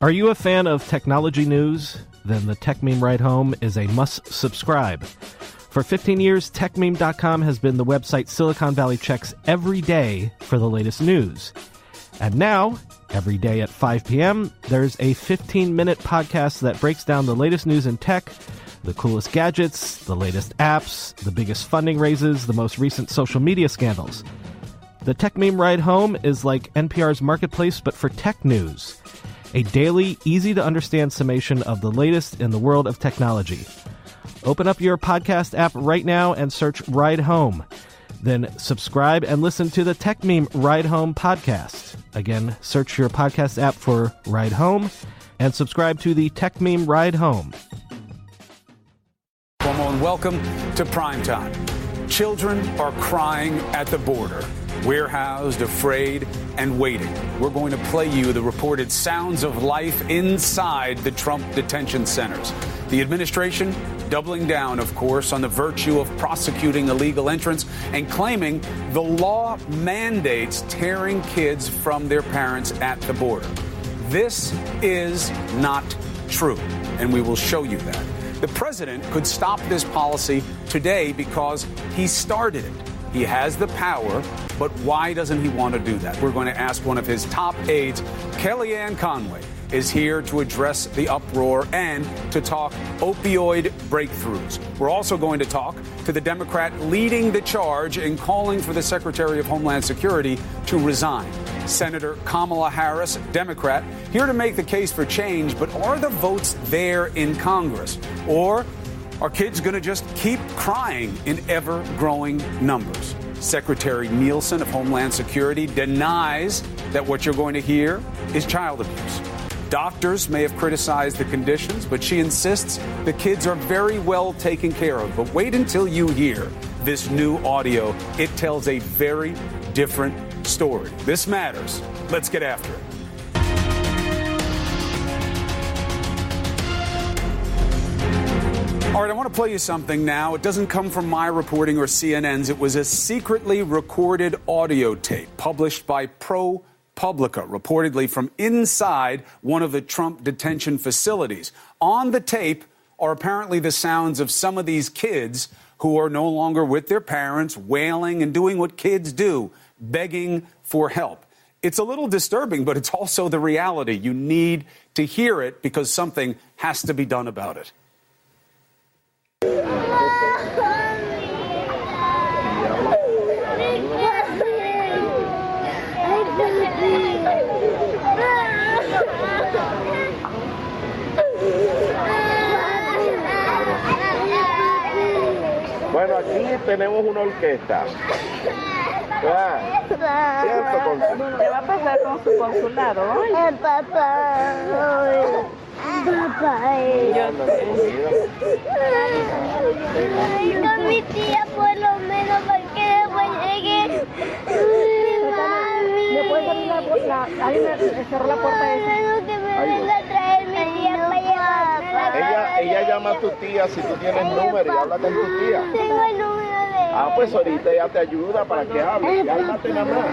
Are you a fan of technology news? Then the Tech Meme Ride Home is a must-subscribe. For 15 years, TechMeme.com has been the website Silicon Valley checks every day for the latest news. And now, every day at 5 p.m., there's a 15-minute podcast that breaks down the latest news in tech, the coolest gadgets, the latest apps, the biggest funding raises, the most recent social media scandals. The Tech Meme Ride Home is like NPR's Marketplace, but for tech news. A daily, easy-to-understand summation of the latest in the world of technology. Open up your podcast app right now and search Ride Home. Then subscribe and listen to the Tech Meme Ride Home podcast. Again, search your podcast app for Ride Home and subscribe to the Tech Meme Ride Home. Cuomo, and welcome to Primetime. Children are crying at the border, warehoused, afraid, and waiting. We're going to play you the reported sounds of life inside the Trump detention centers. The administration doubling down, of course, on the virtue of prosecuting illegal entrants and claiming the law mandates tearing kids from their parents at the border. This is not true, and we will show you that. The president could stop this policy today because he started it. He has the power, but why doesn't he want to do that? We're going to ask one of his top aides. Kellyanne Conway is here to address the uproar and to talk opioid breakthroughs. We're also going to talk to the Democrat leading the charge in calling for the Secretary of Homeland Security to resign. Senator Kamala Harris, Democrat, here to make the case for change, but are the votes there in Congress? Or are kids going to just keep crying in ever-growing numbers? Secretary Nielsen of Homeland Security denies that what you're going to hear is child abuse. Doctors may have criticized the conditions, but she insists the kids are very well taken care of. But wait until you hear this new audio. It tells a very different story. This matters. Let's get after it. All right, I want to play you something now. It doesn't come from my reporting or CNN's. It was a secretly recorded audio tape published by ProPublica, reportedly from inside one of the Trump detention facilities. On the tape are apparently the sounds of some of these kids who are no longer with their parents, wailing and doing what kids do, begging for help. It's a little disturbing, but it's also the reality. You need to hear it because something has to be done about it. Bueno, aquí tenemos una orquesta. ¿Qué va a pasar con su consulado hoy? Papá. Con mi tía por lo menos porque después llegue mi mami. ¿Me puedes abrir la puerta? ¿Alguien cerró la puerta esa? Que me venga a traer mi tía para llevarme a la casa. Ella llama a tu tía si tú tienes número y habla con tu tía. Tengo el número de ella. Pues ahorita ella te ayuda para que hable. Cálmate nada más.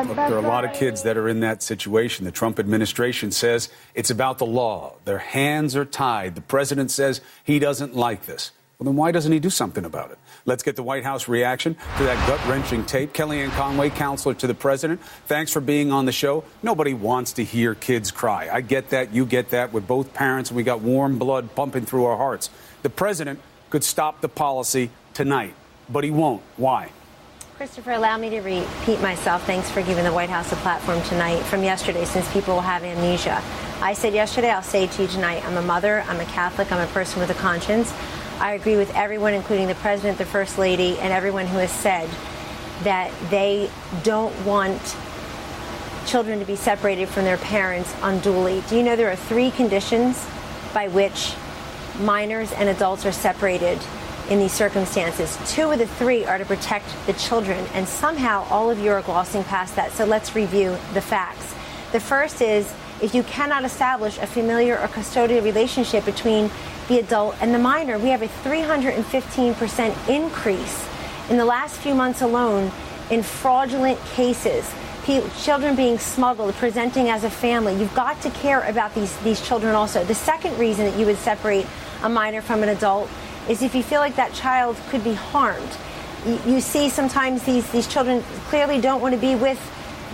Look, there are a lot of kids that are in that situation. The Trump administration says it's about the law. Their hands are tied. The president says he doesn't like this. Well, then why doesn't he do something about it? Let's get the White House reaction to that gut-wrenching tape. Kellyanne Conway, counselor to the president, thanks for being on the show. Nobody wants to hear kids cry. I get that. You get that. We're both parents, and we got warm blood pumping through our hearts. The president could stop the policy tonight, but he won't. Why? Christopher, allow me to repeat myself. Thanks for giving the White House a platform tonight from yesterday, since people will have amnesia. I said yesterday, I'll say it to you tonight. I'm a mother, I'm a Catholic, I'm a person with a conscience. I agree with everyone, including the president, the first lady, and everyone who has said that they don't want children to be separated from their parents unduly. Do you know there are 3 conditions by which minors and adults are separated in these circumstances? 2 of the 3 are to protect the children, and somehow all of you are glossing past that. So let's review the facts. The first is if you cannot establish a familiar or custodial relationship between the adult and the minor. We have a 315% increase in the last few months alone in fraudulent cases, children being smuggled, presenting as a family. You've got to care about these children also. The second reason that you would separate a minor from an adult is if you feel like that child could be harmed. You see sometimes these children clearly don't want to be with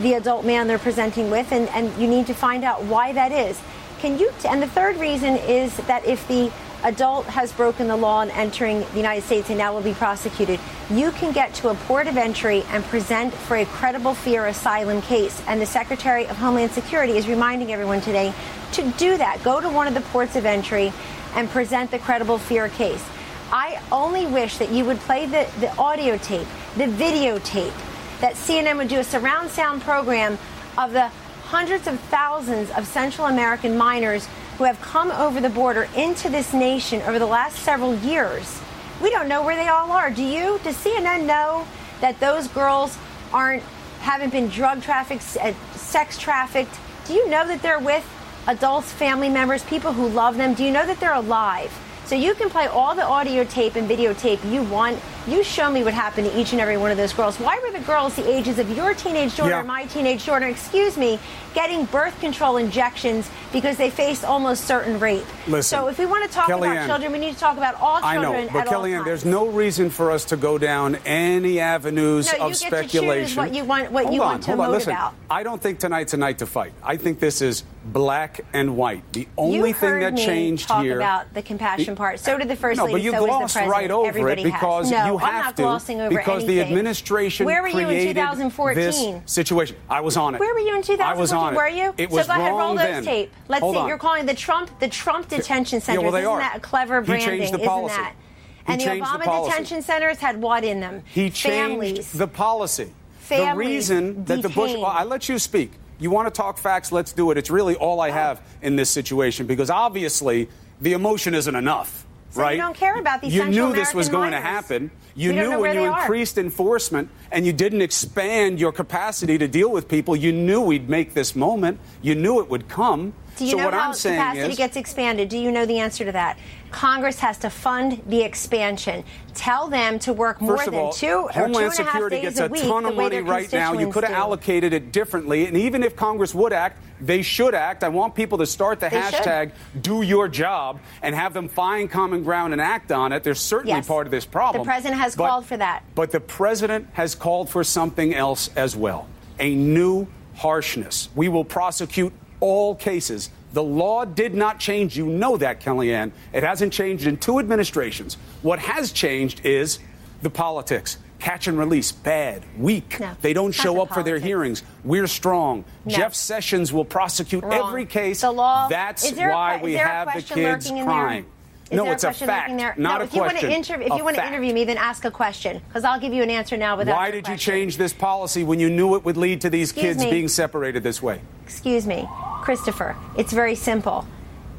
the adult man they're presenting with, and you need to find out why that is. And the third reason is that if the adult has broken the law and entering the United States and now will be prosecuted, you can get to a port of entry and present for a credible fear asylum case. And the Secretary of Homeland Security is reminding everyone today to do that. Go to one of the ports of entry and present the credible fear case. I only wish that you would play the audio tape, the videotape, that CNN would do a surround sound program of the hundreds of thousands of Central American minors who have come over the border into this nation over the last several years. We don't know where they all are. Do you? Does CNN know that those girls haven't been drug trafficked, sex trafficked? Do you know that they're with adults, family members, people who love them? Do you know that they're alive? So you can play all the audio tape and videotape you want. You show me what happened to each and every one of those girls. Why were the girls the ages of your teenage daughter and my teenage daughter, getting birth control injections because they faced almost certain rape? Listen, so if we want to talk about children, we need to talk about all children. I know, but at Kellyanne, all there's no reason for us to go down any avenues of speculation. You get to choose what you want to emote about. I don't think tonight's a night to fight. I think this is black and white. The only thing that changed here. You heard me talk about the compassion part. So did the First Lady. But you glossed right over it because you have I'm not to. Glossing over because anything. The administration Where were you in 2014? This situation. I was on it. Where were you in 2014? I was on it. Were you? It was so go ahead, roll those then. Tape. Let's Hold see. on. You're calling the Trump detention centers. Yeah, well, they Isn't are. that a clever branding? He changed the policy. Isn't that? And the Obama detention centers had what in them? He changed the policy. The reason that the Bush. Well, I let you speak. You want to talk facts? Let's do it. It's really all I have in this situation because obviously the emotion isn't enough. So right? You don't care about these You Central knew this was American going to minors. happen. You We don't knew know when where you they increased enforcement and you didn't expand your capacity to deal with people. You knew we'd make this moment. You knew it would come. Do you so know what how I'm saying capacity gets expanded? Do you know the answer to that? Congress has to fund the expansion. Tell them to work more First of than all, 2 or 2.5 Homeland Security days gets a a week, ton of the way money their right now. You could have constituents do. allocated it differently. And even if Congress would act, they should act. I want people to start the hashtag do your job and have them find common ground and act on it. They're certainly part of this problem. The president has called for that. But the president has called for something else as well, a new harshness. We will prosecute all cases. The law did not change. You know that, Kellyanne. It hasn't changed in 2 administrations. What has changed is the politics. Catch and release, bad, weak. No, they don't show up for their politics. hearings. We're strong. No. Jeff Sessions will prosecute every case. The law. That's why we have the kids crying. No, it's a fact, not a question. If you want to interview me, then ask a question, because I'll give you an answer now without Why did you change this policy when you knew it would lead to these kids being separated this way? Excuse me, Christopher. It's very simple.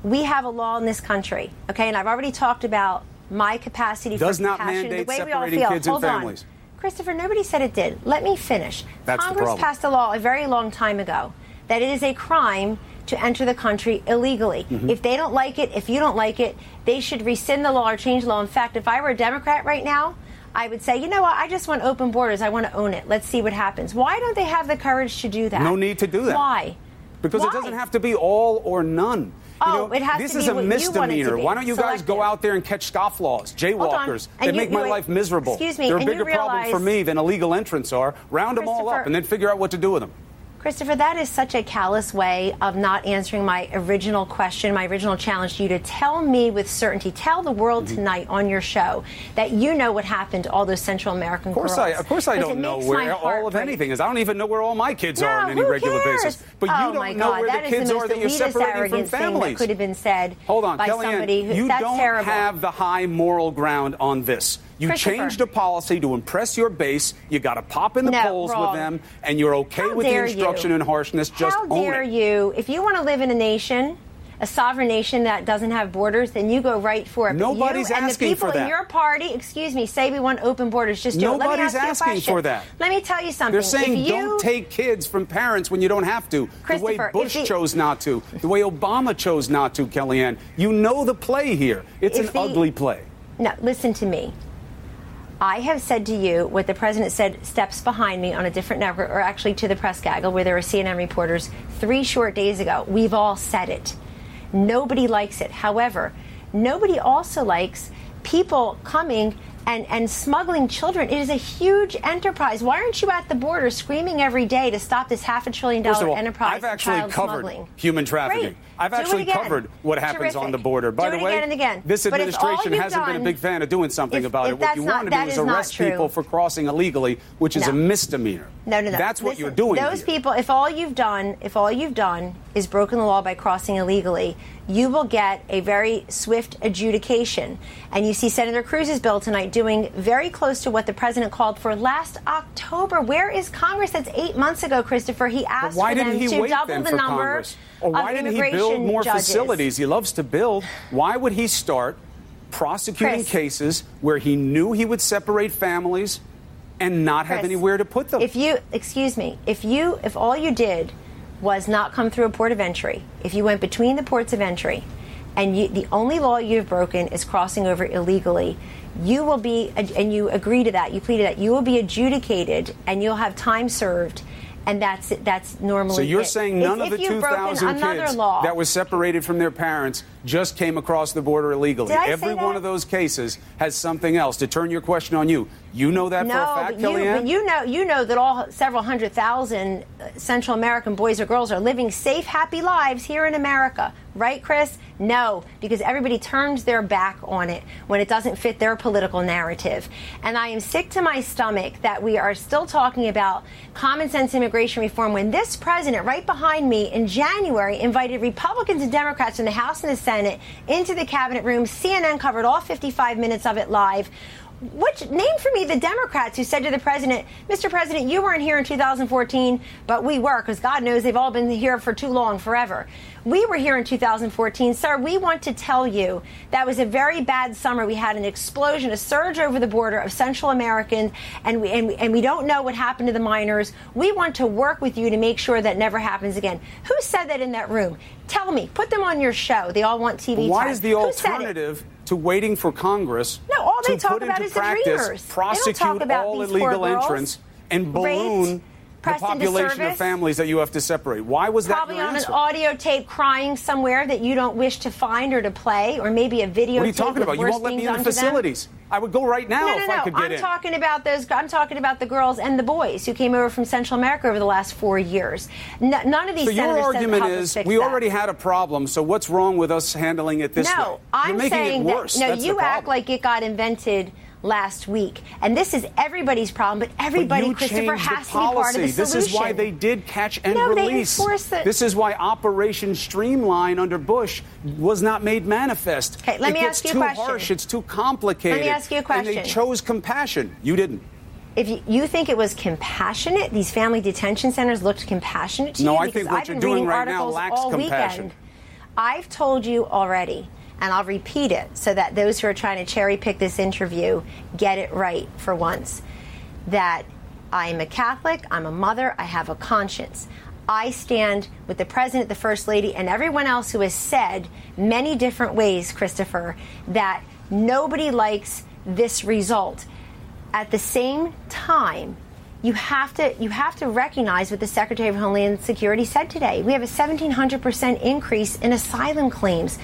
We have a law in this country, okay? And I've already talked about my capacity Does for not compassion, mandate the way we all separating feel. kids and families. Christopher, nobody said it did. Let me finish. That's the Congress problem. passed a law a very long time ago that it is a crime to enter the country illegally. Mm-hmm. If they don't like it, if you don't like it, they should rescind the law or change the law. In fact, if I were a Democrat right now, I would say, you know what, I just want open borders. I want to own it. Let's see what happens. Why don't they have the courage to do that? No need to do that. Why? Because it doesn't have to be all or none. It has this to be is a what you want it to misdemeanor. be. Why don't you guys go out there and catch scofflaws, jaywalkers? They make my life miserable. Excuse me, They're a and bigger you problem for realize- me than illegal entrants are. Round them all up and then figure out what to do with them. Christopher, that is such a callous way of not answering my original question, my original challenge to you to tell me with certainty, tell the world tonight on your show that you know what happened to all those Central American girls. Of course I don't know where all of anything is. I don't even know where all my kids are on any regular basis. But you don't know where the kids are that you're separating from families. That could have been said Hold on, by somebody who, you that's don't terrible. have the high moral ground on this. You changed a policy to impress your base. You got to pop in the polls with them, and you're okay with the instruction and harshness. Just own it. How dare you? If you want to live in a nation, a sovereign nation that doesn't have borders, then you go right for it. Nobody's asking for that. And the people in your party, excuse me, say we want open borders. Just do it. Let me ask you a question. Nobody's asking for that. Let me tell you something. They're saying don't take kids from parents when you don't have to. The way Bush chose not to. The way Obama chose not to, Kellyanne. You know the play here. It's an ugly play. No, listen to me. I have said to you what the president said steps behind me on a different network, or actually to the press gaggle where there were CNN reporters 3 short days ago. We've all said it. Nobody likes it. However, nobody also likes people coming and smuggling children. It is a huge enterprise. Why aren't you at the border screaming every day to stop this $500 billion enterprise I've actually child covered smuggling? human trafficking. Great. I've actually covered what happens on the border. By the way, again and again. this administration hasn't been a big fan of doing something about it. What you want to do is arrest people for crossing illegally, which is a misdemeanor. No. That's what you're doing. Those people, if all you've done is broken the law by crossing illegally, you will get a very swift adjudication. And you see Senator Cruz's bill tonight doing very close to what the president called for last October. Where is Congress? That's 8 months ago, Christopher. He asked for them to double the number or why didn't he build more facilities? He loves to build. Why would he start prosecuting cases where he knew he would separate families and not have anywhere to put them? If all you did was not come through a port of entry, if you went between the ports of entry, and the only law you've broken is crossing over illegally, you will be, and you agree to that, you plead to that, you will be adjudicated and you'll have time served. And that's normally. So you're saying none of the 2,000 kids that was separated from their parents just came across the border illegally? Every one of those cases has something else. To turn your question on you, you know that for a fact, Kellyanne? But you know that several 100,000 Central American boys or girls are living safe, happy lives here in America. Right, Chris? No, because everybody turns their back on it when it doesn't fit their political narrative. And I am sick to my stomach that we are still talking about common sense immigration reform when this president, right behind me in January, invited Republicans and Democrats from the House and the Senate into the cabinet room. CNN covered all 55 minutes of it live. Name for me the Democrats who said to the president, Mr. President, you weren't here in 2014, but we were, because God knows they've all been here for too long, forever. We were here in 2014. Sir, we want to tell you that was a very bad summer. We had an explosion, a surge over the border of Central Americans, and we don't know what happened to the minors. We want to work with you to make sure that never happens again. Who said that in that room? Tell me. Put them on your show. They all want TV time. Why is the alternative to waiting for Congress all they to talk put about into is the practice, dreamers. prosecute all illegal entrants, and balloon the population of families that you have to separate? Why was that your answer? Probably on an audio tape crying somewhere that you don't wish to find or to play, or maybe a videotape. What are you talking about? You won't let me in the facilities. I would go right now if I could get in. I'm talking about the girls and the boys who came over from Central America over the last 4 years. None of these senators said the public fixed that. So your argument is we already had a problem, so what's wrong with us handling it this way? No, I'm saying that. No, you act like it got invented last week. And this is everybody's problem, but everybody, Christopher, has to be part of the solution. This is why they did catch and release. This is why Operation Streamline under Bush was not made manifest. Okay, let me ask you a question. It's too harsh. It's too complicated. Let me ask you a question. And they chose compassion. You didn't. If you think it was compassionate, these family detention centers looked compassionate to you? No, I think what you're doing right now lacks compassion. I've told you already, and I'll repeat it so that those who are trying to cherry pick this interview get it right for once, that I'm a Catholic, I'm a mother, I have a conscience. I stand with the president, the first lady, and everyone else who has said many different ways, Christopher, that nobody likes this result. At the same time, you have to recognize what the Secretary of Homeland Security said today. We have a 1,700% increase in asylum claims.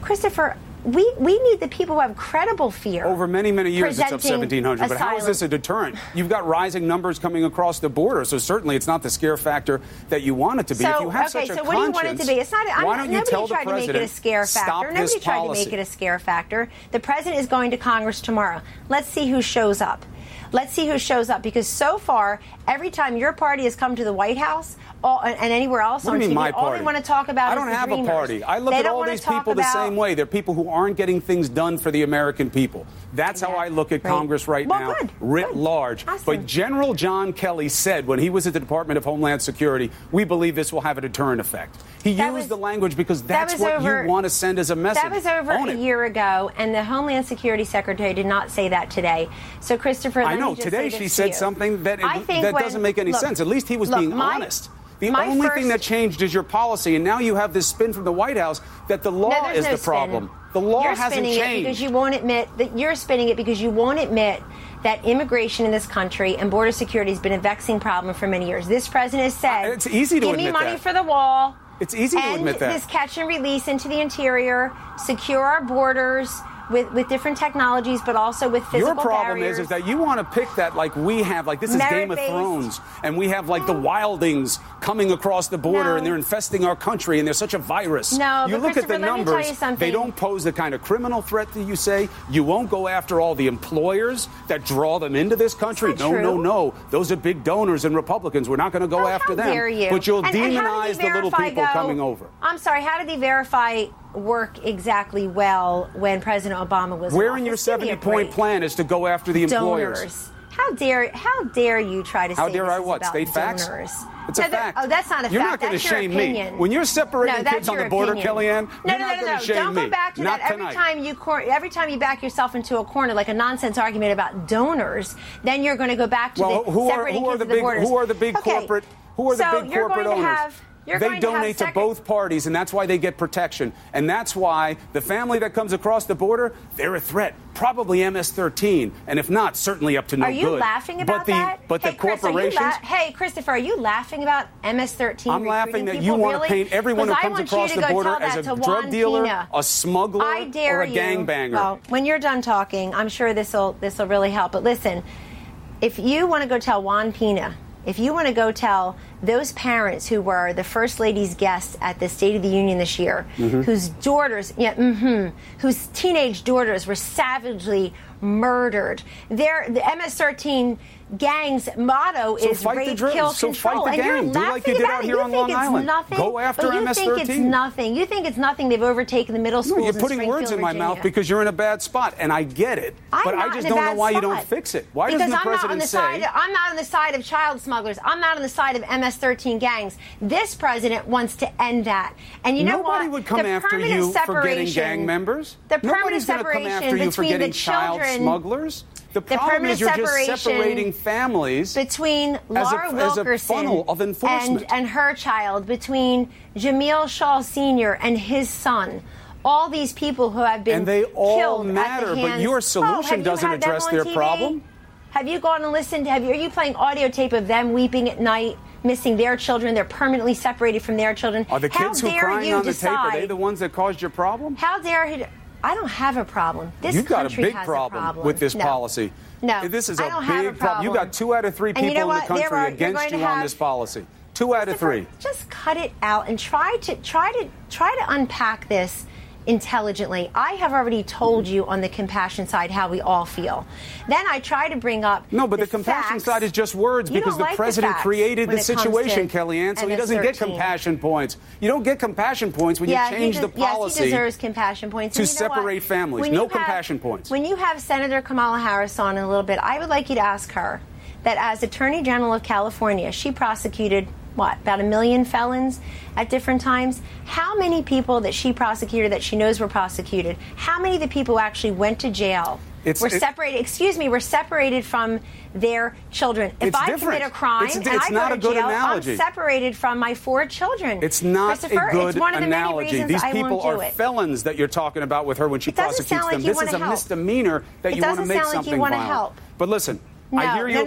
Christopher, we need the people who have credible fear. Over many, many years, it's up 1,700. But how is this a deterrent? You've got rising numbers coming across the border, so certainly it's not the scare factor that you want it to be. So, if you have such a what do you want it to be? It's not. Why don't you tell the president, to make it a scare factor. Nobody tried to make it a scare factor. The president is going to Congress tomorrow. Let's see who shows up. Let's see who shows up, because so far, every time your party has come to the White House and anywhere else on TV, all they want to talk about is the dreamers. I don't have a party. I look at all these people the same way. They're people who aren't getting things done for the American people. That's how I look at Congress right now, writ large. Awesome. But General John Kelly said when he was at the Department of Homeland Security, we believe this will have a deterrent effect. He used the language because that's what you want to send as a message. That was over a year ago, and the Homeland Security Secretary did not say that today. So, Christopher, I know. Today she said something that doesn't make any sense. At least he was being honest. The only thing that changed is your policy, and now you have this spin from the White House that the law is the problem. The law hasn't changed. Because you won't admit that you're spinning it because you won't admit that immigration in this country and border security has been a vexing problem for many years. This president has said, it's easy to give me admit money that. for the wall. It's easy to admit that. End this catch and release into the interior, secure our borders with different technologies, but also with physical barriers. Your problem barriers. is that you want to pick that like we have, like this is Game of Thrones, and we have like the wildings coming across the border, and they're infesting our country, and they're such a virus. No, you but look at the Christopher, let me tell numbers, you something. they don't pose the kind of criminal threat that you say. You won't go after all the employers that draw them into this country. That's not true. No. Those are big donors and Republicans. We're not going to go after them. How dare you? But you'll And demonize the little people coming over. I'm sorry, how did the Verify work exactly well when President Obama was Where in your 70-point plan is to go after the employers? Donors. How dare you try to say How dare this I is what? about State facts? donors? It's a fact. Oh, that's not a fact. You're not going to That's your shame opinion. me. When you're separating kids on the border, Kellyanne, you're not going to shame Don't me. go back to not that. tonight. Every time you back yourself into a corner, like a nonsense argument about donors, then you're going to go back to separating kids at the borders. Who are the big corporate? Who are the big corporate owners? They donate to both parties, and that's why they get protection. And that's why the family that comes across the border, they're a threat. Probably MS-13, and if not, certainly up to no good. Are you laughing about that? But the corporations... Hey, Christopher, are you laughing about MS-13? I'm laughing that you want to paint everyone who comes across the border as a drug dealer, a smuggler, or a gangbanger. Well, when you're done talking, I'm sure this will really help. But listen, if you want to go tell Juan Pena, if you want to go tell those parents who were the First Lady's guests at the State of the Union this year, whose daughters, whose teenage daughters were savagely murdered, the MS-13 gang's motto is rape, kill, so control. Fight the and gang. you're Do laughing like you did about out it. here You on think Long it's Island. nothing? Go after You MS-13. think it's nothing. You think it's nothing. They've overtaken the middle schools. No, you're putting in words in my Virginia. mouth because you're in a bad spot, and I get it. But I just don't know why you don't fix it. Why doesn't the president say... I'm not on the side of child smugglers. I'm not on the side of MS-13 gangs. This president wants to end that. And you know what? Nobody would come after you for getting gang members. The permanent Nobody's going to come after you for between getting the children... child smugglers. The problem is you're just separating families between Laura Wilkerson as a funnel of enforcement. And her child, between Jamil Shaw Sr. and his son. All these people who have been killed. And they all matter, matter, but your solution doesn't address their problem. Have you gone and listened? Are you playing audio tape of them weeping at night, missing their children? They're permanently separated from their children. Are the kids who are crying on the tape, are they the ones that caused your problem? How dare he... I don't have a problem. You've got a big problem with this policy. No, this is I don't have a problem. You got 2 out of 3 people in the country against you on this policy. 2 out of 3. Just cut it out and try to unpack this intelligently. I have already told you on the compassion side how we all feel. Then I try to bring up the compassion side is just words because the president created the situation, Kellyanne, so he doesn't get compassion points. You don't get compassion points when you change the policy. Yes, he deserves compassion points. To separate families. No compassion points. When you have Senator Kamala Harris on in a little bit, I would like you to ask her that as Attorney General of California, she prosecuted about 1 million felons at different times? How many people that she prosecuted that she knows were prosecuted, how many of the people who actually went to jail were separated from their children? If I commit a crime and I go to jail, I'm separated from my 4 children. It's not a good analogy. These people are felons that you're talking about with her when she prosecutes them. This is a misdemeanor that you want to make something violent. But listen, I hear you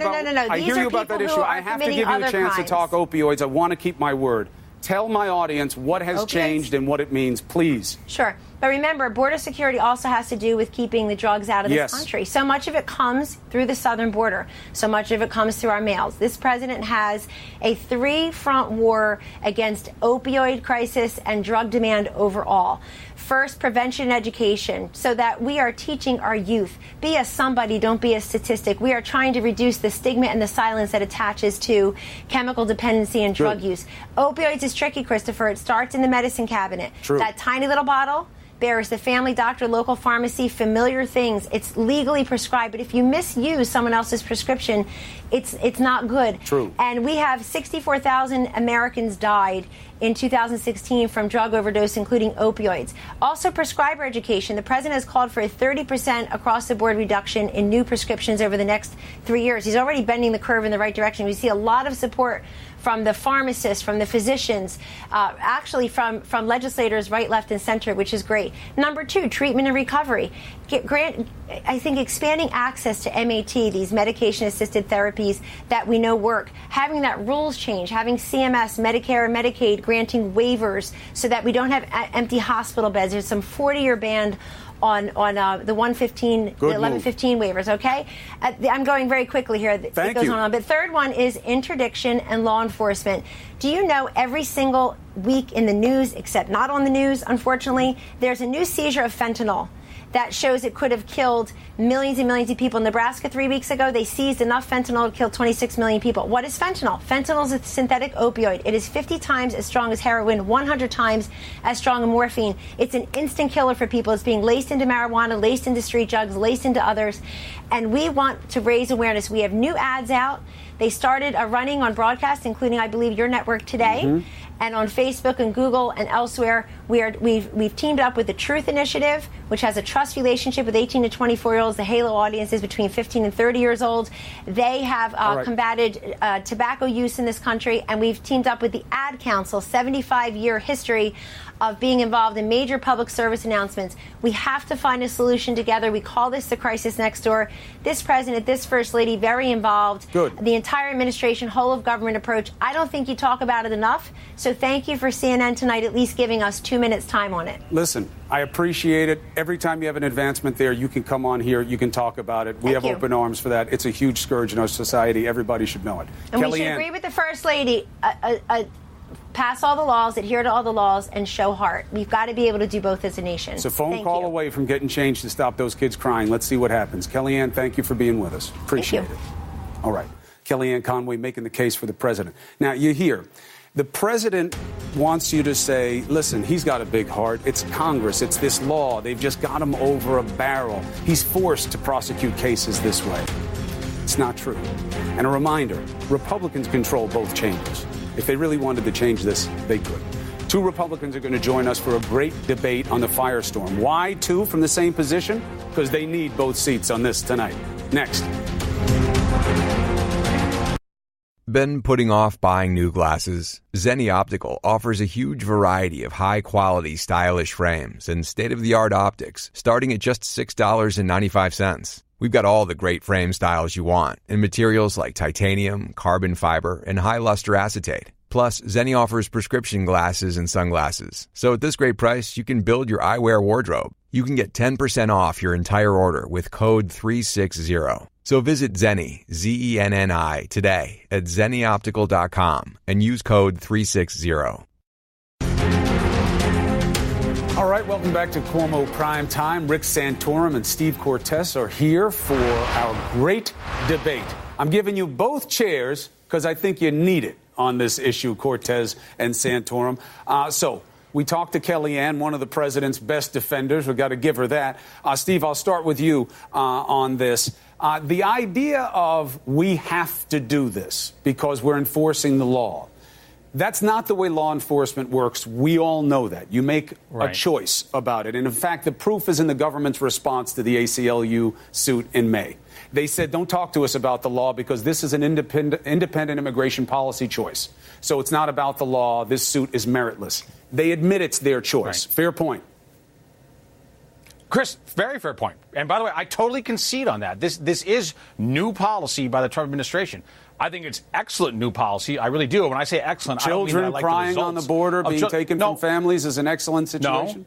about that issue. I have to give you a chance to talk opioids. I want to keep my word. Tell my audience what has changed and what it means, please. Sure. But remember, border security also has to do with keeping the drugs out of this country. So much of it comes through the southern border. So much of it comes through our mails. This president has a 3-front war against opioid crisis and drug demand overall. First, prevention and education, so that we are teaching our youth. Be a somebody, don't be a statistic. We are trying to reduce the stigma and the silence that attaches to chemical dependency and drug use. Opioids is tricky, Christopher. It starts in the medicine cabinet. That tiny little bottle bears the family doctor, local pharmacy, familiar things. It's legally prescribed, but if you misuse someone else's prescription, It's not good. True. And we have 64,000 Americans died in 2016 from drug overdose, including opioids. Also, prescriber education. The president has called for a 30% across-the-board reduction in new prescriptions over the next 3 years. He's already bending the curve in the right direction. We see a lot of support from the pharmacists, from the physicians, actually from legislators right, left, and center, which is great. Number two, treatment and recovery. I think expanding access to MAT, these medication-assisted therapies that we know work, having that rules change, having CMS, Medicare, and Medicaid granting waivers so that we don't have empty hospital beds. There's some 40-year ban on the 1115 waivers, okay? I'm going very quickly here. Thank you. On. But third one is interdiction and law enforcement. Do you know every single week in the news, except not on the news, unfortunately, there's a new seizure of fentanyl that shows it could have killed millions and millions of people. In Nebraska 3 weeks ago, they seized enough fentanyl to kill 26 million people. What is fentanyl? Fentanyl is a synthetic opioid. It is 50 times as strong as heroin, 100 times as strong as morphine. It's an instant killer for people. It's being laced into marijuana, laced into street drugs, laced into others. And we want to raise awareness. We have new ads out. They started running on broadcast, including, I believe, your network today, and on Facebook and Google and elsewhere. We've teamed up with the Truth Initiative, which has a trust relationship with 18 to 24-year-olds. The Halo audience is between 15 and 30 years old. They have combated tobacco use in this country, and we've teamed up with the Ad Council, 75-year history of being involved in major public service announcements. We have to find a solution together. We call this the crisis next door. This president, this first lady, very involved. Good. The entire administration, whole of government approach. I don't think you talk about it enough. So thank you for CNN tonight, at least giving us 2 minutes time on it. Listen, I appreciate it. Every time you have an advancement there, you can come on here. You can talk about it. We have open arms for that. It's a huge scourge in our society. Everybody should know it. And we should agree with the first lady. Pass all the laws, adhere to all the laws, and show heart. We've got to be able to do both as a nation. It's a phone call away from getting change to stop those kids crying. Let's see what happens. Kellyanne, thank you for being with us. Appreciate it. All right. Kellyanne Conway making the case for the president. Now, you hear, the president wants you to say, listen, he's got a big heart. It's Congress. It's this law. They've just got him over a barrel. He's forced to prosecute cases this way. It's not true. And a reminder, Republicans control both chambers. If they really wanted to change this, they could. Two Republicans are going to join us for a great debate on the firestorm. Why two from the same position? Because they need both seats on this tonight. Next. Been putting off buying new glasses? Zenni Optical offers a huge variety of high-quality, stylish frames and state-of-the-art optics, starting at just $6.95. We've got all the great frame styles you want in materials like titanium, carbon fiber, and high-luster acetate. Plus, Zenni offers prescription glasses and sunglasses. So at this great price, you can build your eyewear wardrobe. You can get 10% off your entire order with code 360. So visit Zenni, Zenni, today at zennioptical.com and use code 360. All right, welcome back to Cuomo Prime Time. Rick Santorum and Steve Cortes are here for our great debate. I'm giving you both chairs because I think you need it on this issue, Cortes and Santorum. So we talked to Kellyanne, one of the president's best defenders. We've got to give her that. Steve, I'll start with you on this. The idea of we have to do this because we're enforcing the law. That's not the way law enforcement works. We all know that. You make a choice about it. And in fact, the proof is in the government's response to the ACLU suit in May. They said, don't talk to us about the law because this is an independent immigration policy choice. So it's not about the law. This suit is meritless. They admit it's their choice. Right. Fair point. Chris, very fair point. And by the way, I totally concede on that. This is new policy by the Trump administration. I think it's excellent new policy. I really do. When I say excellent, children I don't mean I like crying the on the border, being taken from families is an excellent situation?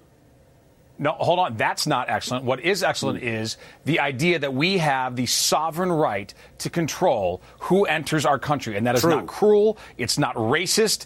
No, hold on. That's not excellent. What is excellent is the idea that we have the sovereign right to control who enters our country. And that is not cruel. It's not racist.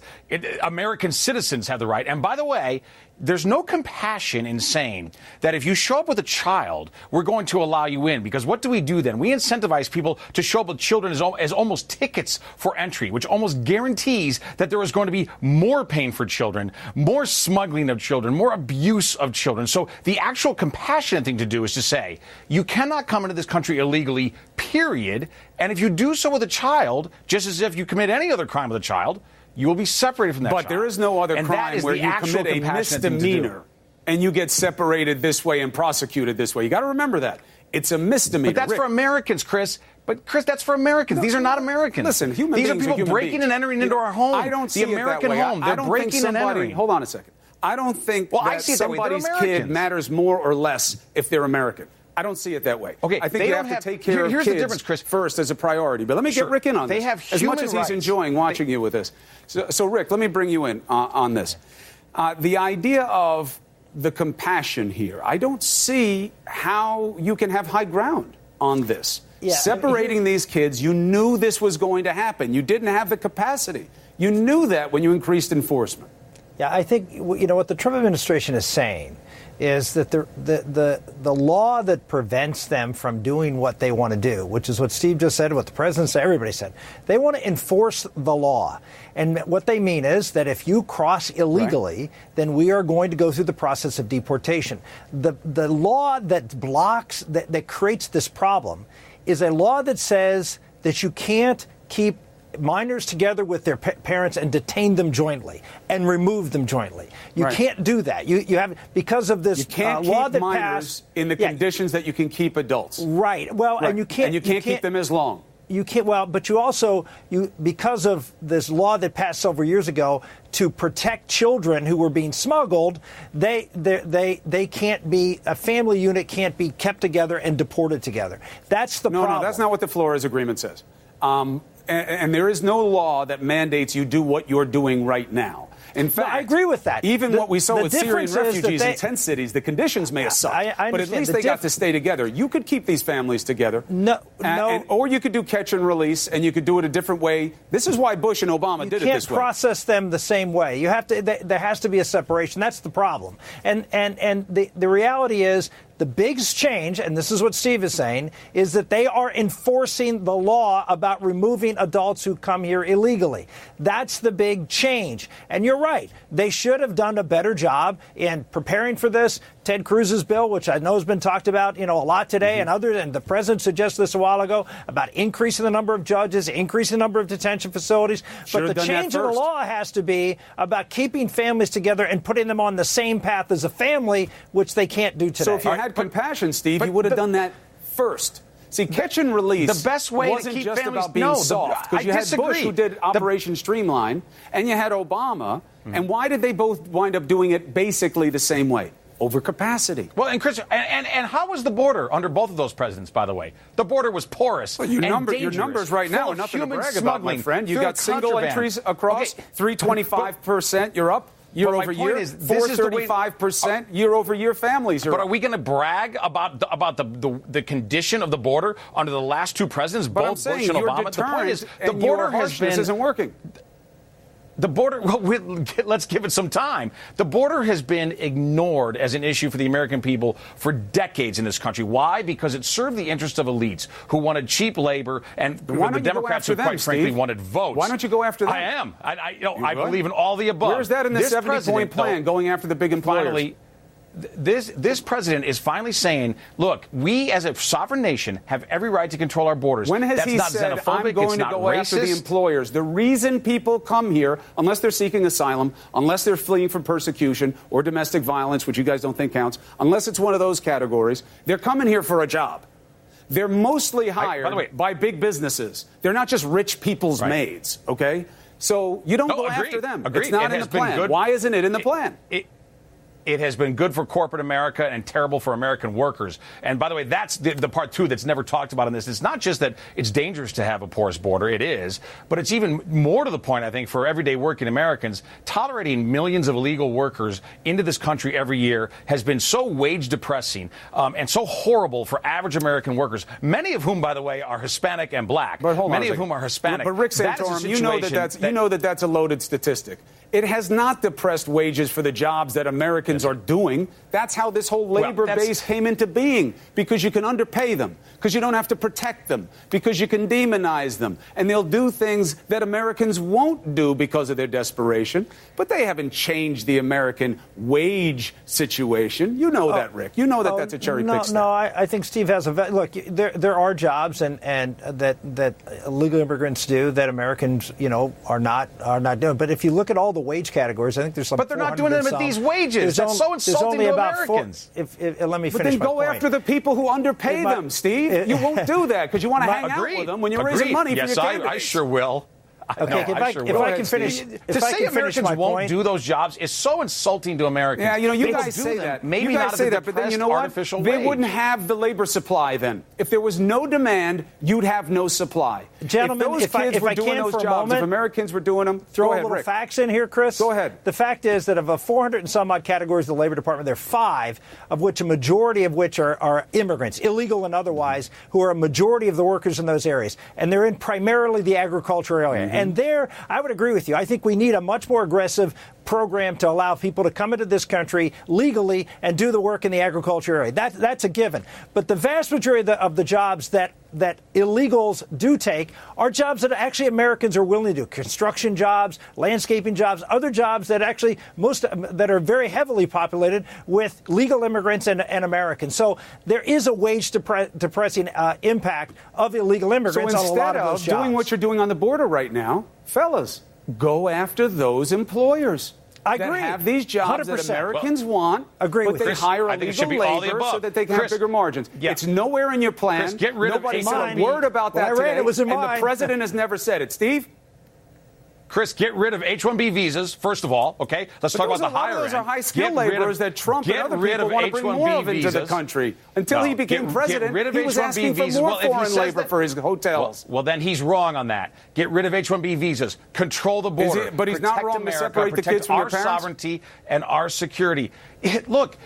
American citizens have the right. And by the way, there's no compassion in saying that if you show up with a child, we're going to allow you in. Because what do we do then? We incentivize people to show up with children as almost tickets for entry, which almost guarantees that there is going to be more pain for children, more smuggling of children, more abuse of children. So the actual compassionate thing to do is to say, you cannot come into this country illegally, period. And if you do so with a child, just as if you commit any other crime with a child, you will be separated from that child. But there is no other crime where you commit a misdemeanor and you get separated this way and prosecuted this way. You got to remember that. It's a misdemeanor. But that's for Americans, Chris. But, Chris, that's for Americans. These are not Americans. Listen, human These beings are people breaking and entering into our home. I don't see the American it that way. home. They're breaking and entering. Hold on a second. I don't think I see it that way. somebody's kid matters more or less if they're American. I don't see it that way. Okay, I think you have to take care of here's kids the difference, Chris. first as a priority. But let me get Rick in on this. They have as much as rights. he's enjoying watching you with this. So, Rick, let me bring you in on this. The idea of the compassion here, I don't see how you can have high ground on this. Yeah, Separating these kids, you knew this was going to happen. You didn't have the capacity. You knew that when you increased enforcement. Yeah, I think what the Trump administration is saying is that the law that prevents them from doing what they want to do, which is what Steve just said, what the president said, everybody said, they want to enforce the law. And what they mean is that if you cross illegally, then we are going to go through the process of deportation. The law that blocks, that creates this problem is a law that says that you can't keep minors together with their parents and detain them jointly and remove them jointly. You can't do that. You have, because of this you can't law keep that minors passed in the conditions that you can keep adults. Right. Well, and you can't keep them as long. You can't. Well, but you also because of this law that passed several years ago to protect children who were being smuggled, they can't be, a family unit can't be kept together and deported together. That's the problem. No, that's not what the Flores agreement says. And there is no law that mandates you do what you're doing right now. In fact, I agree with that. Even what we saw with Syrian difference is refugees that in 10 cities, the conditions may have sucked. I but at least they got to stay together. You could keep these families together. Or you could do catch and release, and you could do it a different way. This is why Bush and Obama did it this way. You can't process them the same way. You have to. There has to be a separation. That's the problem. And the reality is, the biggest change, and this is what Steve is saying, is that they are enforcing the law about removing adults who come here illegally. That's the big change. And you're right. They should have done a better job in preparing for this. Ted Cruz's bill, which I know has been talked about, a lot today, and the president suggested this a while ago about increasing the number of judges, increasing the number of detention facilities. But the change in the law has to be about keeping families together and putting them on the same path as a family, which they can't do today. So if you had compassion, Steve, you would have done that first. See, catch and release the best way wasn't to keep just families, about being soft. Because you had Bush, who did Operation Streamline, and you had Obama. And why did they both wind up doing it basically the same way? Overcapacity. Well, and Chris, and how was the border under both of those presidents, by the way? The border was porous. Well, your numbers right now are nothing to brag about, my friend. You got single entries across, 325%. You're up. Year over year, 435% year over year families are. But are we going to brag about the condition of the border under the last two presidents, both Bush and Obama? The point is, the border has been isn't working. The border, let's give it some time. The border has been ignored as an issue for the American people for decades in this country. Why? Because it served the interests of elites who wanted cheap labor and the Democrats who, quite frankly, wanted votes. Why don't you go after them? I am. I believe in all the above. Where's that in the 70-point plan, going after the big employers? Finally, this president is finally saying, look, we as a sovereign nation have every right to control our borders. When has That's he not said, xenophobic, I'm going it's to not go racist. after the employers? The reason people come here, unless they're seeking asylum, unless they're fleeing from persecution or domestic violence, which you guys don't think counts, unless it's one of those categories, they're coming here for a job. They're mostly hired by big businesses. They're not just rich people's maids, okay? So you don't go after them. It's not in the plan. Why isn't it in the plan? It has been good for corporate America and terrible for American workers. And by the way, that's the part, too, that's never talked about in this. It's not just that it's dangerous to have a porous border. It is. But it's even more to the point, I think, for everyday working Americans. Tolerating millions of illegal workers into this country every year has been so wage depressing and so horrible for average American workers, many of whom, by the way, are Hispanic and black. But hold on many of whom are Hispanic. But Rick Santorum, you know that's a loaded statistic. It has not depressed wages for the jobs that Americans are doing. That's how this whole labor base came into being, because you can underpay them, because you don't have to protect them, because you can demonize them. And they'll do things that Americans won't do because of their desperation. But they haven't changed the American wage situation. You know that, Rick. You know that that's a cherry-pick stat. No, I think Steve has look, there are jobs and that illegal immigrants do that Americans, are not doing. But if you look at all the wage categories, I think there's some. But they're not doing them at these wages. That's so insulting to Americans. Let me finish. But then go point. after the people who underpay them, Steve. You won't do that because you want to hang out with them when you're raising money for your candidates. Yes, I sure will. Okay, if I can finish, to say Americans won't do those jobs is so insulting to Americans. Yeah, you guys say that. Maybe you guys not say that, but then you know what? They wouldn't have the labor supply then. If there was no demand, you'd have no supply. Gentlemen, if those kids were doing those jobs, if Americans were doing them, throw go a ahead, little Rick. facts in here, Chris. Go ahead. The fact is that of 400 and some odd categories of the Labor Department, there are 5 of which a majority of which are immigrants, illegal and otherwise, who are a majority of the workers in those areas, and they're in primarily the agriculture area. Mm-hmm. And there, I would agree with you. I think we need a much more aggressive program to allow people to come into this country legally and do the work in the agriculture area. That's a given. But the vast majority of the jobs that illegals do take are jobs that actually Americans are willing to do. Construction jobs, landscaping jobs, other jobs that actually that are very heavily populated with legal immigrants and Americans. So there is a wage depressing impact of illegal immigrants on a lot of those jobs. So instead of doing what you're doing on the border right now, fellas, go after those employers. I agree. That have these jobs 100%. That Americans want, agree but with they Chris, hire illegal labor so that they can have bigger margins. Yeah. It's nowhere in your plan. Chris, get rid Nobody of said a word about that today, it was in and mine. the president has never said it. Steve? Chris, get rid of H-1B visas, first of all, okay? Let's talk about the higher end. Those are high-skilled laborers that Trump and other people want to bring more of into the country. Until he became president, he was asking for more foreign labor for his hotels. Well, then he's wrong on that. Get rid of H-1B visas. Control the border. But he's not wrong to separate the kids from their parents? Our sovereignty and our security. Look,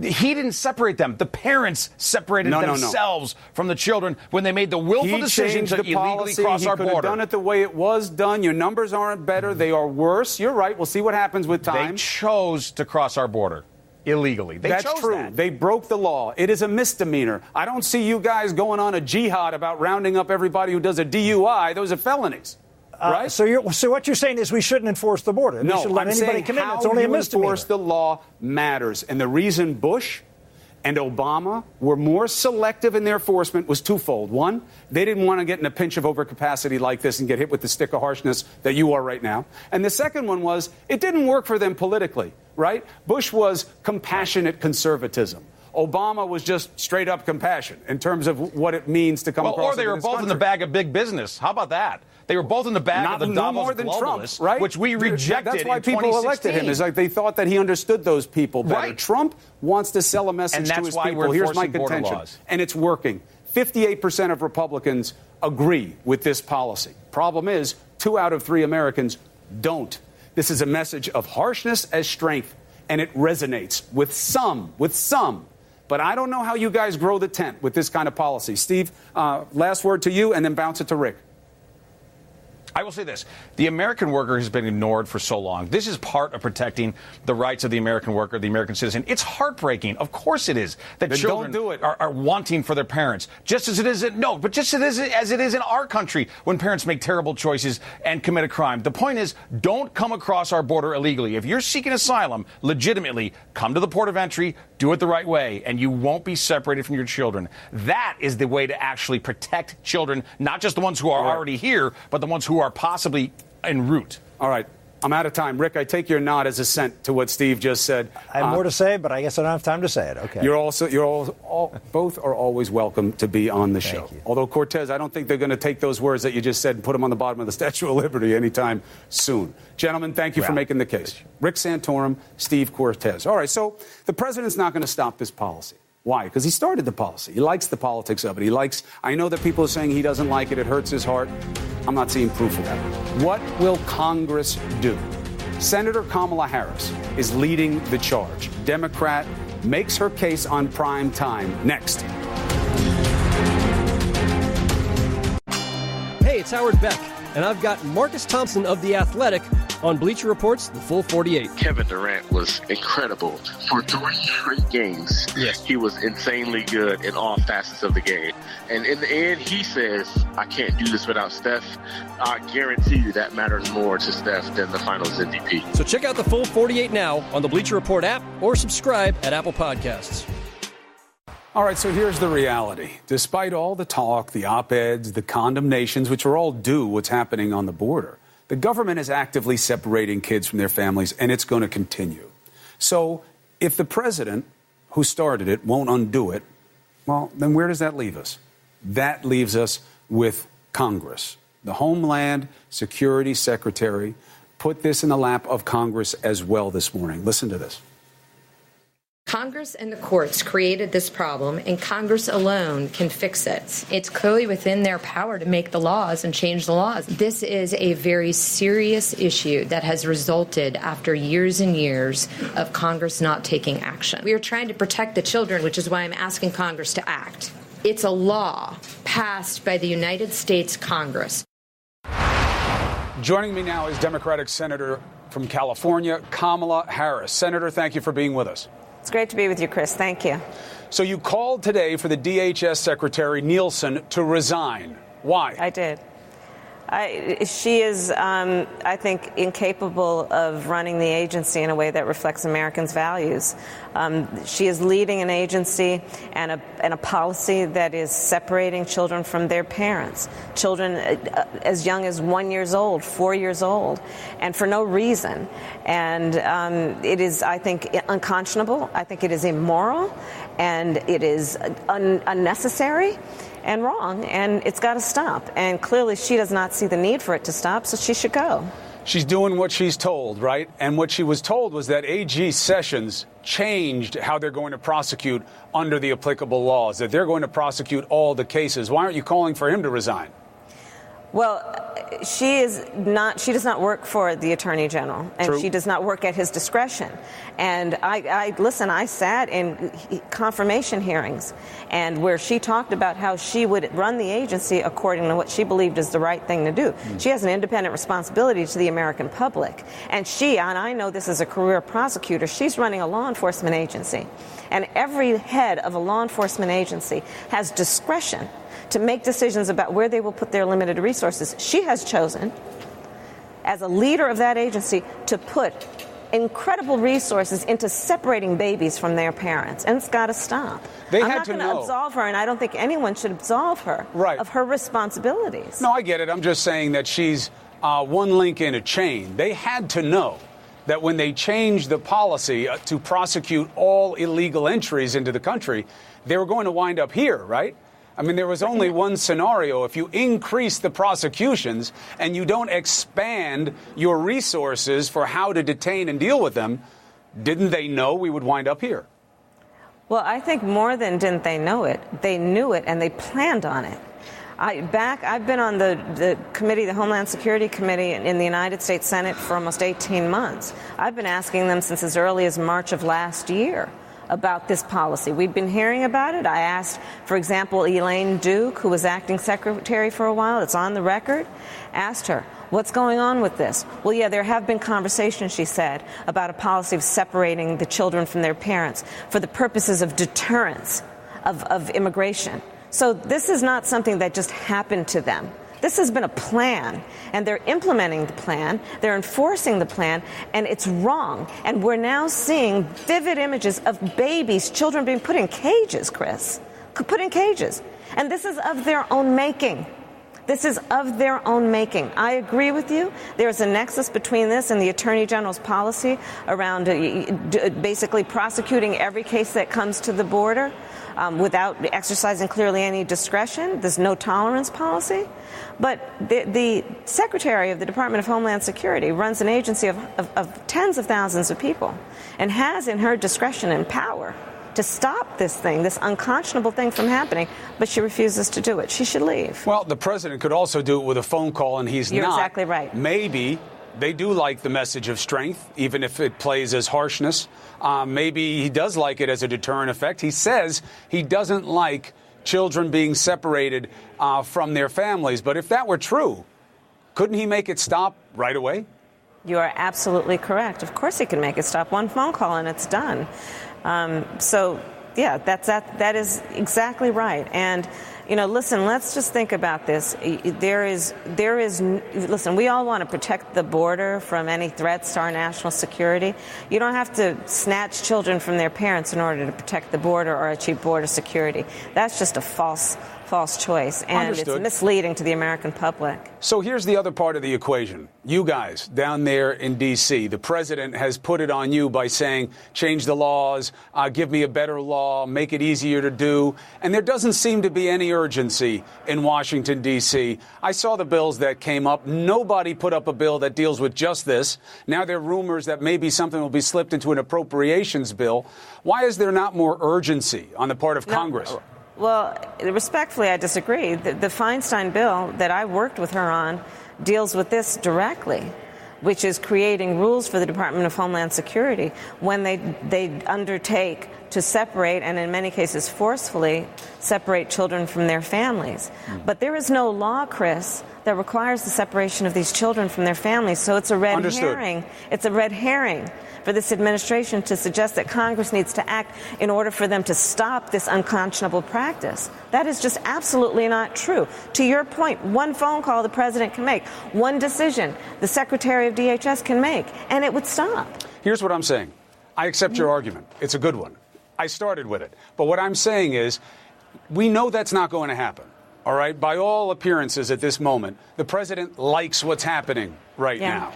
he didn't separate them. The parents separated themselves from the children when they made the willful decision to illegally cross our border. He could have done it the way it was done. Your numbers aren't better. They are worse. You're right. We'll see what happens with time. They chose to cross our border illegally. That's true. They broke the law. It is a misdemeanor. I don't see you guys going on a jihad about rounding up everybody who does a DUI. Those are felonies. Right? So what you're saying is we shouldn't enforce the border. No, we should let I'm anybody saying come in. how It's only a you misdemeanor. enforce the law matters. And the reason Bush and Obama were more selective in their enforcement was twofold. One, they didn't want to get in a pinch of overcapacity like this and get hit with the stick of harshness that you are right now. And the second one was it didn't work for them politically, right? Bush was compassionate conservatism. Obama was just straight up compassion in terms of what it means to come across. Or they were both in the bag of big business. How about that? They were both in the bag of the Davos globalists, Trump, right? Which we rejected. That's why people elected him. Is like they thought that he understood those people better. Right. Trump wants to sell a message to his people. Here's my contention, and it's working. 58% of Republicans agree with this policy. Problem is, 2 out of 3 Americans don't. This is a message of harshness as strength, and it resonates with some. But I don't know how you guys grow the tent with this kind of policy. Steve, last word to you, and then bounce it to Rick. I will say this. The American worker has been ignored for so long. This is part of protecting the rights of the American worker, the American citizen. It's heartbreaking. Of course it is. That then children don't do it. Are wanting for their parents. Just as it is as it is in our country when parents make terrible choices and commit a crime. The point is, don't come across our border illegally. If you're seeking asylum legitimately, come to the port of entry, do it the right way, and you won't be separated from your children. That is the way to actually protect children, not just the ones who are already here, but the ones who are possibly en route. All right. I'm out of time. Rick, I take your nod as assent to what Steve just said. I have more to say, but I guess I don't have time to say it. Okay. Both are always welcome to be on the show. Although, Cortez, I don't think they're going to take those words that you just said and put them on the bottom of the Statue of Liberty anytime soon. Gentlemen, thank you for making the case. Rick Santorum, Steve Cortez. All right, so the president's not going to stop this policy. Why? Because he started the policy. He likes the politics of it. I know that people are saying he doesn't like it. It hurts his heart. I'm not seeing proof of that. What will Congress do? Senator Kamala Harris is leading the charge. Democrat makes her case on prime time. Next. Hey, it's Howard Beck, and I've got Marcus Thompson of The Athletic on Bleacher Report's The Full 48. Kevin Durant was incredible. For 3 straight games, he was insanely good in all facets of the game. And in the end, he says, I can't do this without Steph. I guarantee you that matters more to Steph than the Finals MVP. So check out The Full 48 now on the Bleacher Report app or subscribe at Apple Podcasts. All right, so here's the reality. Despite all the talk, the op-eds, the condemnations, which are all due what's happening on the border, the government is actively separating kids from their families, and it's going to continue. So if the president, who started it, won't undo it, well, then where does that leave us? That leaves us with Congress. The Homeland Security Secretary put this in the lap of Congress as well this morning. Listen to this. Congress and the courts created this problem, and Congress alone can fix it. It's clearly within their power to make the laws and change the laws. This is a very serious issue that has resulted after years and years of Congress not taking action. We are trying to protect the children, which is why I'm asking Congress to act. It's a law passed by the United States Congress. Joining me now is Democratic Senator from California, Kamala Harris. Senator, thank you for being with us. It's great to be with you, Chris. Thank you. So you called today for the DHS Secretary Nielsen to resign. Why? I did. She is, I think, incapable of running the agency in a way that reflects Americans' values. She is leading an agency and a policy that is separating children from their parents, children as young as 1 year old, 4 years old, and for no reason. And it is, I think, unconscionable. I think it is immoral, and it is unnecessary and wrong, and it's got to stop. And clearly she does not see the need for it to stop, so she should go. She's doing what she's told, right? And what she was told was that AG Sessions changed how they're going to prosecute under the applicable laws, that they're going to prosecute all the cases. Why aren't you calling for him to resign? Well, she does not work for the Attorney General, and True. She does not work at his discretion. And I sat in confirmation hearings, and where she talked about how she would run the agency according to what she believed is the right thing to do. She has an independent responsibility to the American public. And I know this as a career prosecutor, she's running a law enforcement agency. And every head of a law enforcement agency has discretion to make decisions about where they will put their limited resources. She has chosen, as a leader of that agency, to put incredible resources into separating babies from their parents, and it's got to stop. I'm not going to absolve her, and I don't think anyone should absolve her of her responsibilities. No, I get it. I'm just saying that she's one link in a chain. They had to know that when they changed the policy to prosecute all illegal entries into the country, they were going to wind up here, right? I mean, there was only one scenario. If you increase the prosecutions and you don't expand your resources for how to detain and deal with them, didn't they know we would wind up here? Well, I think more than didn't they know it. They knew it and they planned on it. I've been on the committee, the Homeland Security Committee in the United States Senate for almost 18 months. I've been asking them since as early as March of last year about this policy. We've been hearing about it. I asked, for example, Elaine Duke, who was acting secretary for a while, it's on the record, asked her, what's going on with this? Well, yeah, there have been conversations, she said, about a policy of separating the children from their parents for the purposes of deterrence of immigration. So this is not something that just happened to them. This has been a plan, and they're implementing the plan, they're enforcing the plan, and it's wrong. And we're now seeing vivid images of babies, children being put in cages, Chris, put in cages. And this is of their own making. This is of their own making. I agree with you. There's a nexus between this and the Attorney General's policy around basically prosecuting every case that comes to the border without exercising clearly any discretion. There's no tolerance policy. But the Secretary of the Department of Homeland Security runs an agency of tens of thousands of people and has in her discretion and power to stop this thing, this unconscionable thing from happening, but she refuses to do it. She should leave. Well, the president could also do it with a phone call, and he's You're not. exactly right. Maybe they do like the message of strength, even if it plays as harshness. Maybe he does like it as a deterrent effect. He says he doesn't like children being separated from their families. But if that were true, couldn't he make it stop right away? You are absolutely correct. Of course he can make it stop. One phone call and it's done. Yeah, that is exactly right. And, listen, let's just think about this. Listen, we all want to protect the border from any threats to our national security. You don't have to snatch children from their parents in order to protect the border or achieve border security. That's just a false choice, and Understood. It's misleading to the American public. So here's the other part of the equation. You guys down there in D.C., the president has put it on you by saying, change the laws, give me a better law, make it easier to do. And there doesn't seem to be any urgency in Washington, D.C. I saw the bills that came up. Nobody put up a bill that deals with just this. Now there are rumors that maybe something will be slipped into an appropriations bill. Why is there not more urgency on the part of Congress? Well, respectfully, I disagree. The Feinstein bill that I worked with her on deals with this directly, which is creating rules for the Department of Homeland Security when they undertake to separate, and in many cases forcefully, separate children from their families. But there is no law, Chris, that requires the separation of these children from their families. So it's a red herring. It's a red herring for this administration to suggest that Congress needs to act in order for them to stop this unconscionable practice. That is just absolutely not true. To your point, one phone call the president can make, one decision the Secretary of DHS can make, and it would stop. Here's what I'm saying. I accept your argument. It's a good one. I started with it. But what I'm saying is, we know that's not going to happen. All right? By all appearances at this moment, the president likes what's happening right now.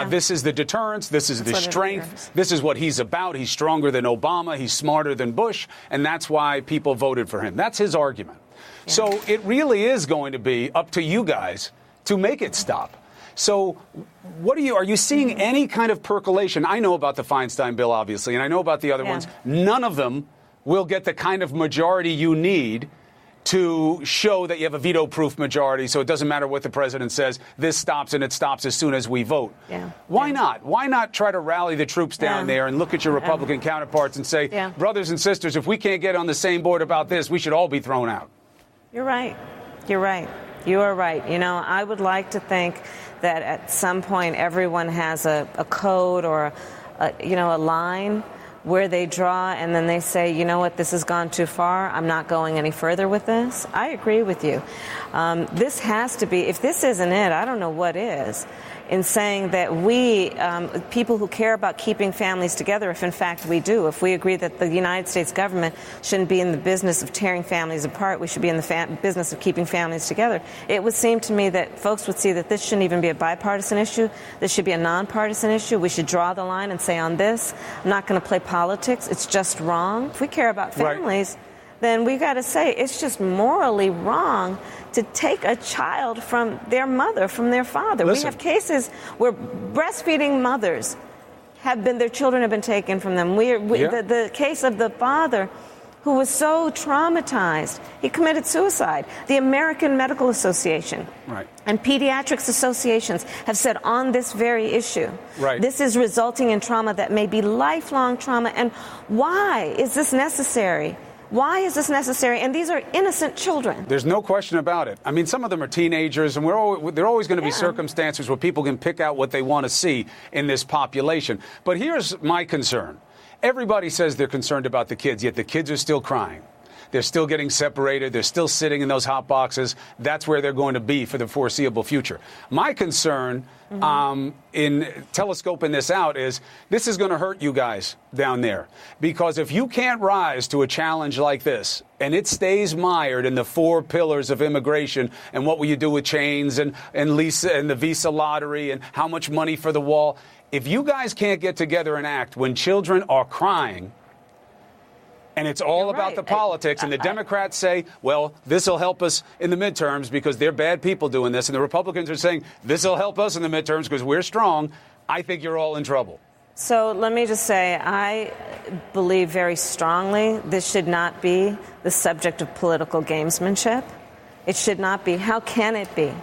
This is the deterrence. This is the strength. This is what he's about. He's stronger than Obama. He's smarter than Bush. And that's why people voted for him. That's his argument. Yeah. So it really is going to be up to you guys to make it stop. So what are you seeing any kind of percolation? I know about the Feinstein bill, obviously, and I know about the other ones. None of them will get the kind of majority you need to show that you have a veto-proof majority, so it doesn't matter what the president says. This stops, and it stops as soon as we vote. Why not? Why not try to rally the troops down there and look at your Republican counterparts and say, brothers and sisters, if we can't get on the same board about this, we should all be thrown out? You're right. You're right. You are right. I would like to think that at some point everyone has a code or a line where they draw and then they say, you know what, this has gone too far. I'm not going any further with this. I agree with you. This has to be, if this isn't it, I don't know what is, in saying that we, people who care about keeping families together, if in fact we do, if we agree that the United States government shouldn't be in the business of tearing families apart, we should be in the business of keeping families together, it would seem to me that folks would see that this shouldn't even be a bipartisan issue. This should be a nonpartisan issue. We should draw the line and say on this, I'm not going to play politics. It's just wrong. If we care about families, then we got to say it's just morally wrong to take a child from their mother, from their father. We have cases where breastfeeding mothers their children have been taken from them. The case of the father who was so traumatized, he committed suicide. The American Medical Association and pediatrics associations have said on this very issue, this is resulting in trauma that may be lifelong trauma. And why is this necessary? Why is this necessary? And these are innocent children. There's no question about it. I mean, some of them are teenagers, and there are always going to be circumstances where people can pick out what they want to see in this population. But here's my concern. Everybody says they're concerned about the kids, yet the kids are still crying. They're still getting separated. They're still sitting in those hot boxes. That's where they're going to be for the foreseeable future. My concern in telescoping this out is this is going to hurt you guys down there, because if you can't rise to a challenge like this and it stays mired in the 4 pillars of immigration and what will you do with chains and the visa lottery and how much money for the wall, if you guys can't get together and act when children are crying, and it's all about the politics, and the Democrats say, well, this will help us in the midterms because they're bad people doing this, and the Republicans are saying this will help us in the midterms because we're strong, I think you're all in trouble. So let me just say, I believe very strongly this should not be the subject of political gamesmanship. It should not be. How can it be?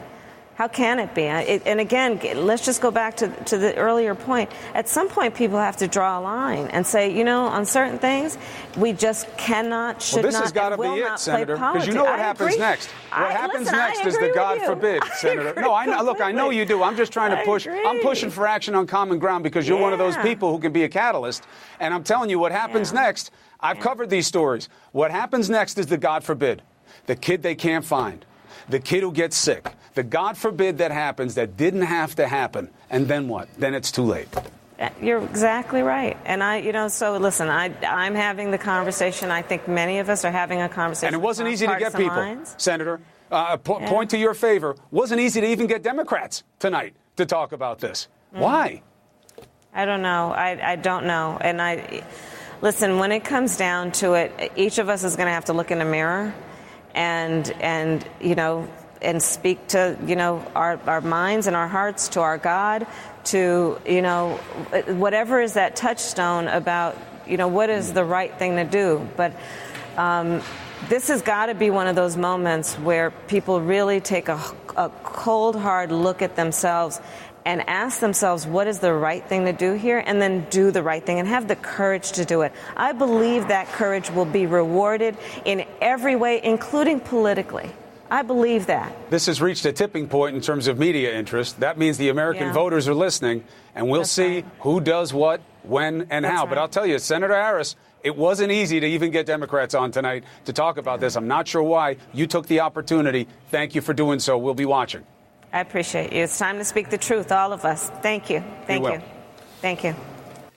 How can it be? And again, let's just go back to the earlier point. At some point, people have to draw a line and say, you know, on certain things, we just cannot, should well, this not, has got to be it, Senator, because you know what happens next. What happens next is the God forbid, Senator. No, I know. Look, I know you do. I'm just trying to push. I'm pushing for action on common ground because you're one of those people who can be a catalyst. And I'm telling you, what happens next. I've covered these stories. What happens next is the God forbid, the kid they can't find, the kid who gets sick. The God forbid that happens that didn't have to happen. And then what? Then it's too late. You're exactly right. And so listen, I'm having the conversation. I think many of us are having a conversation. And it wasn't easy to get people, Senator. Point to your favor. Wasn't easy to even get Democrats tonight to talk about this. Why? I don't know. I don't know. And listen, when it comes down to it, each of us is going to have to look in the mirror and speak to, our minds and our hearts to our God, to, whatever is that touchstone about, what is the right thing to do. But this has got to be one of those moments where people really take a cold, hard look at themselves and ask themselves, what is the right thing to do here? And then do the right thing and have the courage to do it. I believe that courage will be rewarded in every way, including politically. I believe that. This has reached a tipping point in terms of media interest. That means the American voters are listening, and we'll see who does what, when, and how. But I'll tell you, Senator Harris, it wasn't easy to even get Democrats on tonight to talk about this. I'm not sure why. You took the opportunity. Thank you for doing so. We'll be watching. I appreciate you. It's time to speak the truth, all of us. Thank you. Thank you. Thank you.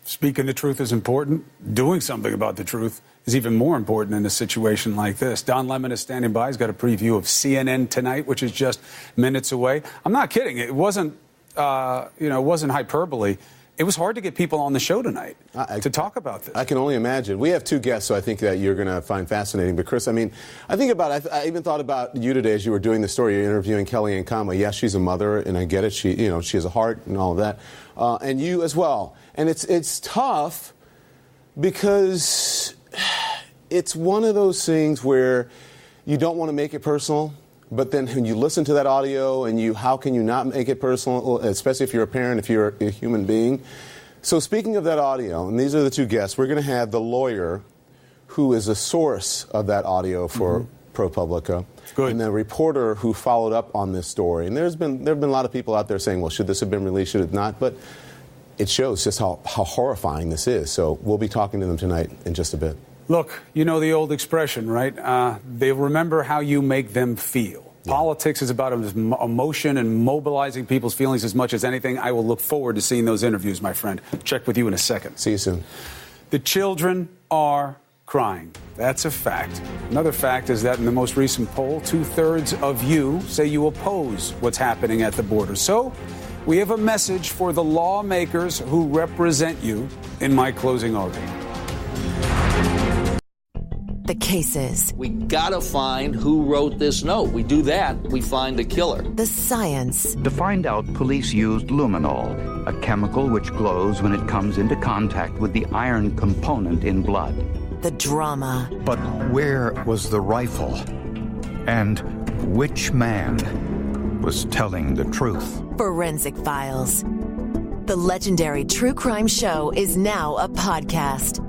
Speaking the truth is important. Doing something about the truth is even more important in a situation like this. Don Lemon is standing by. He's got a preview of CNN tonight, which is just minutes away. I'm not kidding. It wasn't, it wasn't hyperbole. It was hard to get people on the show tonight to talk about this. I can only imagine. We have 2 guests, so I think that you're going to find fascinating. But, Chris, I even thought about you today as you were doing the story. You're interviewing Kellyanne Conway. Yes, she's a mother, and I get it. She has a heart and all of that. And you as well. And it's tough because it's one of those things where you don't want to make it personal. But then when you listen to that audio and how can you not make it personal, especially if you're a parent, if you're a human being. So speaking of that audio, and these are the 2 guests, we're going to have the lawyer who is a source of that audio for ProPublica, and the reporter who followed up on this story. And there have been a lot of people out there saying, well, should this have been released, should it not? But it shows just how horrifying this is. So we'll be talking to them tonight in just a bit. Look, you know the old expression, right? They remember how you make them feel. Yeah. Politics is about emotion and mobilizing people's feelings as much as anything. I will look forward to seeing those interviews, my friend. Check with you in a second. See you soon. The children are crying. That's a fact. Another fact is that in the most recent poll, 2/3 of you say you oppose what's happening at the border. So we have a message for the lawmakers who represent you in my closing argument. The cases. We gotta find who wrote this note. We do that, we find the killer. The science. To find out, police used luminol, a chemical which glows when it comes into contact with the iron component in blood. The drama. But where was the rifle? And which man was telling the truth? Forensic Files. The legendary true crime show is now a podcast.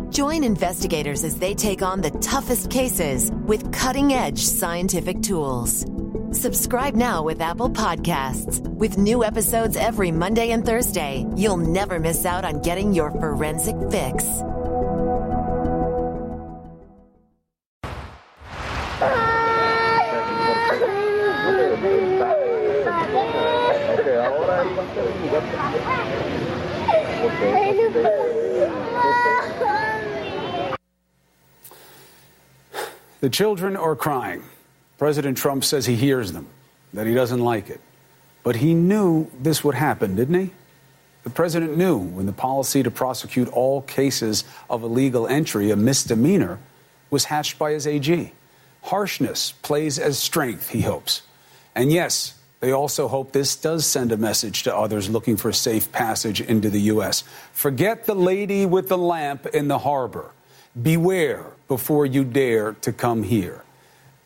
Join investigators as they take on the toughest cases with cutting-edge scientific tools. Subscribe now with Apple Podcasts. With new episodes every Monday and Thursday, you'll never miss out on getting your forensic fix. The children are crying. President Trump says he hears them, that he doesn't like it. But he knew this would happen, didn't he? The president knew when the policy to prosecute all cases of illegal entry, a misdemeanor, was hatched by his AG. Harshness plays as strength, he hopes. And yes, they also hope this does send a message to others looking for safe passage into the U.S. Forget the lady with the lamp in the harbor. Beware before you dare to come here.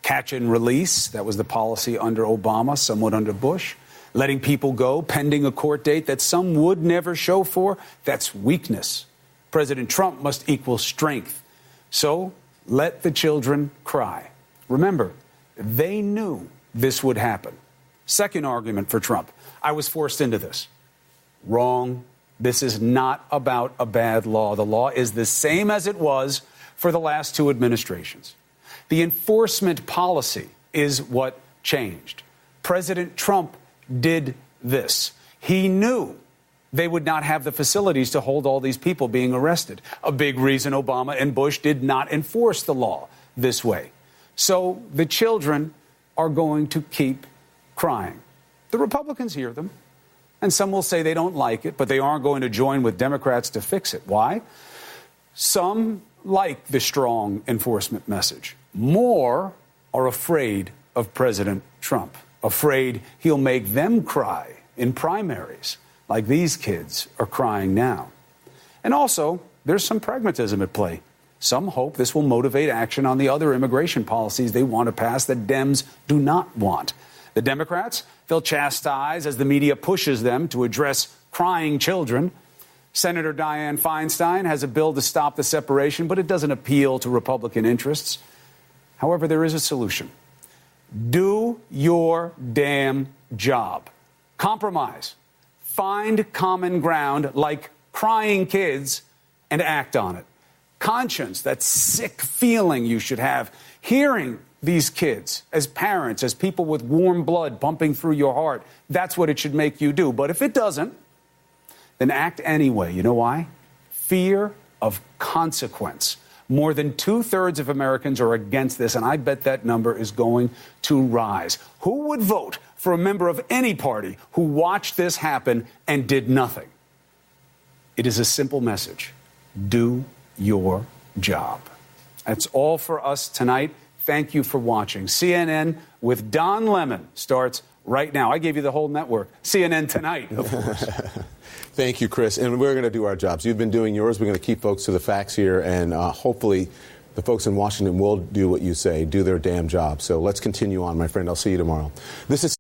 Catch and release, that was the policy under Obama, somewhat under Bush. Letting people go pending a court date that some would never show for, that's weakness. President Trump must equal strength. So let the children cry. Remember, they knew this would happen. Second argument for Trump, I was forced into this. Wrong. This is not about a bad law. The law is the same as it was for the last two administrations. The enforcement policy is what changed. President Trump did this. He knew they would not have the facilities to hold all these people being arrested. A big reason Obama and Bush did not enforce the law this way. So the children are going to keep crying. The Republicans hear them, and some will say they don't like it, but they aren't going to join with Democrats to fix it. Why? Some like the strong enforcement message. More are afraid of President Trump, afraid he'll make them cry in primaries like these kids are crying now. And also, there's some pragmatism at play. Some hope this will motivate action on the other immigration policies they want to pass that Dems do not want. The Democrats, they'll chastise as the media pushes them to address crying children. Senator Dianne Feinstein has a bill to stop the separation, but it doesn't appeal to Republican interests. However, there is a solution. Do your damn job. Compromise. Find common ground like crying kids and act on it. Conscience, that sick feeling you should have, hearing these kids as parents, as people with warm blood pumping through your heart, that's what it should make you do. But if it doesn't, then act anyway. You know why? Fear of consequence. More than 2/3 of Americans are against this, and I bet that number is going to rise. Who would vote for a member of any party who watched this happen and did nothing? It is a simple message. Do your job. That's all for us tonight. Thank you for watching. CNN with Don Lemon starts right now. I gave you the whole network. CNN Tonight, of course. Thank you, Chris. And we're going to do our jobs. You've been doing yours. We're going to keep folks to the facts here. And hopefully the folks in Washington will do what you say, do their damn job. So let's continue on, my friend. I'll see you tomorrow. This is